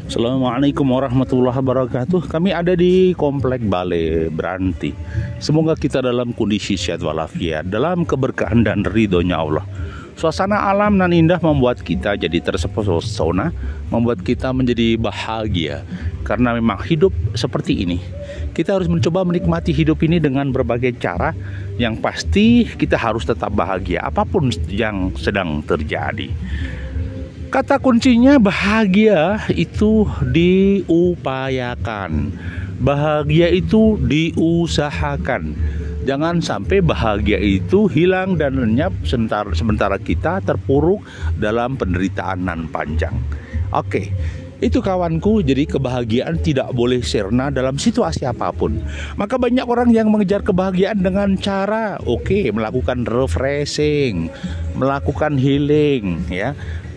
Assalamualaikum warahmatullahi wabarakatuh. Kami ada di Komplek Balai Beranti. Semoga kita dalam kondisi sehat walafiat, dalam keberkahan dan ridhonya Allah. Suasana alam nan indah membuat kita jadi terpesona, membuat kita menjadi bahagia. Karena memang hidup seperti ini, kita harus mencoba menikmati hidup ini dengan berbagai cara. Yang pasti kita harus tetap bahagia apapun yang sedang terjadi. Kata kuncinya bahagia itu diupayakan. Bahagia itu diusahakan. Jangan sampai bahagia itu hilang dan lenyap sementara kita terpuruk dalam penderitaan nan panjang. Oke, itu kawanku. Jadi kebahagiaan tidak boleh sirna dalam situasi apapun. Maka banyak orang yang mengejar kebahagiaan dengan cara melakukan refreshing, melakukan healing,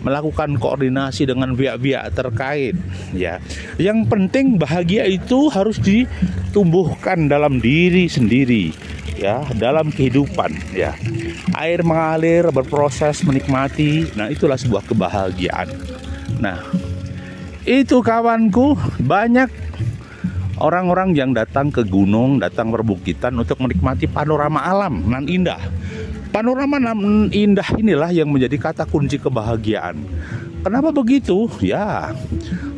melakukan koordinasi dengan pihak-pihak terkait, Yang penting bahagia itu harus ditumbuhkan dalam diri sendiri, dalam kehidupan, Air mengalir, berproses, menikmati. Nah, itulah sebuah kebahagiaan. Nah, itu kawanku, banyak orang-orang yang datang ke gunung, datang perbukitan untuk menikmati panorama alam nan indah. Panorama indah inilah yang menjadi kata kunci kebahagiaan. Kenapa begitu?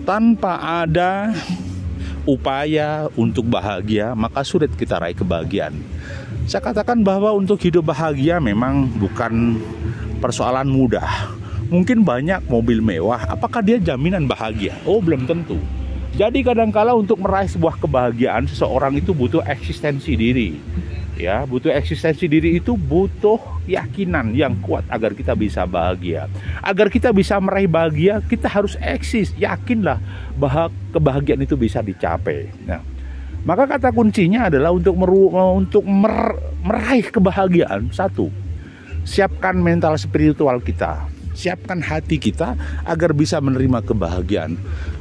Tanpa ada upaya untuk bahagia, maka sulit kita raih kebahagiaan. Saya katakan bahwa untuk hidup bahagia memang bukan persoalan mudah. Mungkin banyak mobil mewah, apakah dia jaminan bahagia? Oh, belum tentu. Jadi kadangkala untuk meraih sebuah kebahagiaan, seseorang itu butuh eksistensi diri. Butuh eksistensi diri itu butuh keyakinan yang kuat agar kita bisa bahagia. Agar kita bisa meraih bahagia, kita harus eksis, yakinlah bahwa kebahagiaan itu bisa dicapai. Nah, maka kata kuncinya adalah untuk meraih kebahagiaan. Satu, siapkan mental spiritual kita. Siapkan hati kita agar bisa menerima kebahagiaan.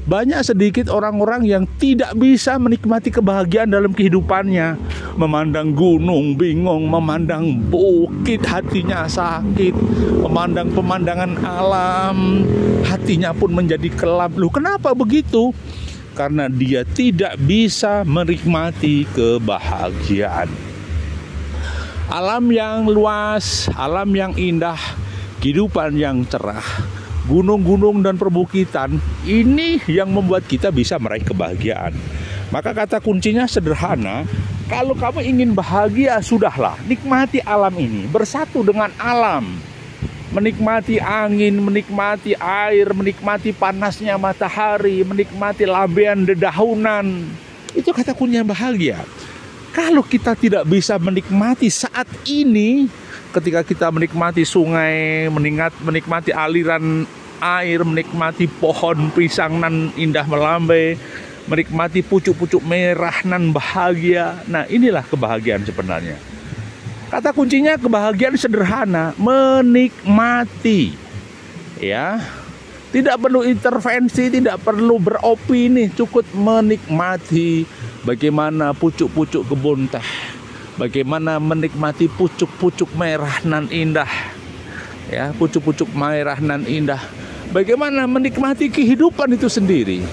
Banyak sedikit orang-orang yang tidak bisa menikmati kebahagiaan dalam kehidupannya. Memandang gunung bingung, memandang bukit hatinya sakit, memandang pemandangan alam hatinya pun menjadi kelam. Loh, kenapa begitu? Karena dia tidak bisa menikmati kebahagiaan. Alam yang luas, alam yang indah, kehidupan yang cerah, gunung-gunung dan perbukitan, ini yang membuat kita bisa meraih kebahagiaan. Maka kata kuncinya sederhana, kalau kamu ingin bahagia, sudahlah, nikmati alam ini, bersatu dengan alam. Menikmati angin, menikmati air, menikmati panasnya matahari, menikmati lambaian dedaunan. Itu kata kuncinya bahagia. Kalau kita tidak bisa menikmati saat ini, ketika kita menikmati sungai, menikmati aliran air, menikmati pohon pisang nan indah melambai, menikmati pucuk-pucuk merah nan bahagia. Nah, inilah kebahagiaan sebenarnya. Kata kuncinya kebahagiaan sederhana, menikmati. Tidak perlu intervensi, tidak perlu beropini, cukup menikmati bagaimana pucuk-pucuk kebun teh. Bagaimana menikmati pucuk-pucuk merah nan indah, pucuk-pucuk merah nan indah. Bagaimana menikmati kehidupan itu sendiri.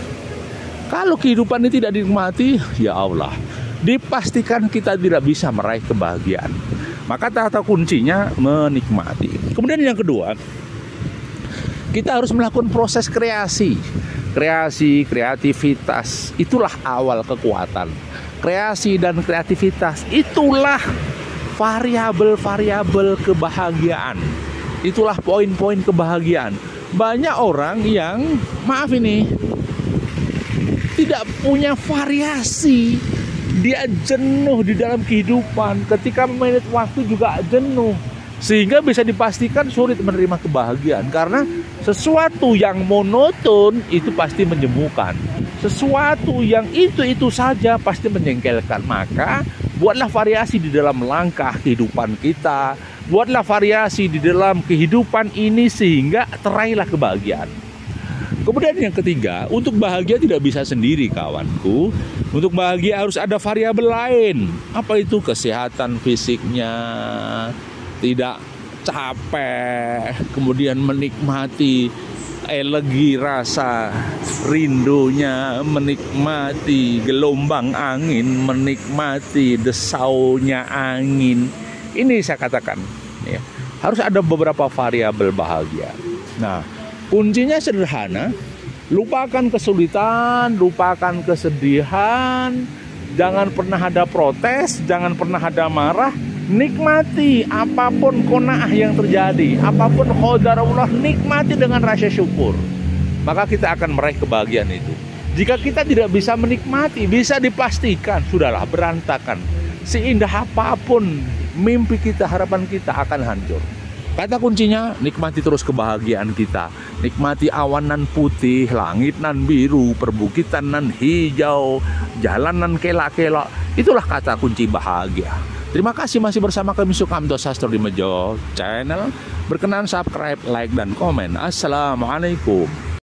Kalau kehidupan ini tidak dinikmati, ya Allah, dipastikan kita tidak bisa meraih kebahagiaan. Maka kata kuncinya menikmati. Kemudian yang kedua, kita harus melakukan proses kreasi, kreativitas. Itulah awal kekuatan. Kreasi dan kreativitas, itulah variabel-variabel kebahagiaan. Itulah poin-poin kebahagiaan. Banyak orang yang, tidak punya variasi. Dia jenuh di dalam kehidupan. Ketika memanage waktu juga jenuh. Sehingga bisa dipastikan sulit menerima kebahagiaan. Karena sesuatu yang monoton itu pasti menjemukan. Sesuatu yang itu saja pasti menjengkelkan. Maka buatlah variasi di dalam langkah kehidupan kita. Buatlah variasi di dalam kehidupan ini sehingga teraihlah kebahagiaan. Kemudian yang ketiga, untuk bahagia tidak bisa sendiri kawanku. Untuk bahagia harus ada variabel lain. Apa itu? Kesehatan fisiknya, tidak capek, kemudian menikmati elegi rasa rindunya, menikmati gelombang angin, menikmati desaunya angin. Ini saya katakan, ya, harus ada beberapa variabel bahagia. Nah, kuncinya sederhana, lupakan kesulitan, lupakan kesedihan, jangan pernah ada protes, jangan pernah ada marah. Nikmati apapun qanaah yang terjadi, apapun qadarullah, nikmati dengan rasa syukur. Maka kita akan meraih kebahagiaan itu. Jika kita tidak bisa menikmati, bisa dipastikan sudahlah berantakan. Seindah apapun mimpi kita, harapan kita akan hancur. Kata kuncinya, nikmati terus kebahagiaan kita. Nikmati awan nan putih, langit nan biru, perbukitan nan hijau, jalan nan kelak-kelak. Itulah kata kunci bahagia. Terima kasih masih bersama kami Sukamto Sastro di Mejo Channel. Berkenan subscribe, like, dan komen. Assalamualaikum.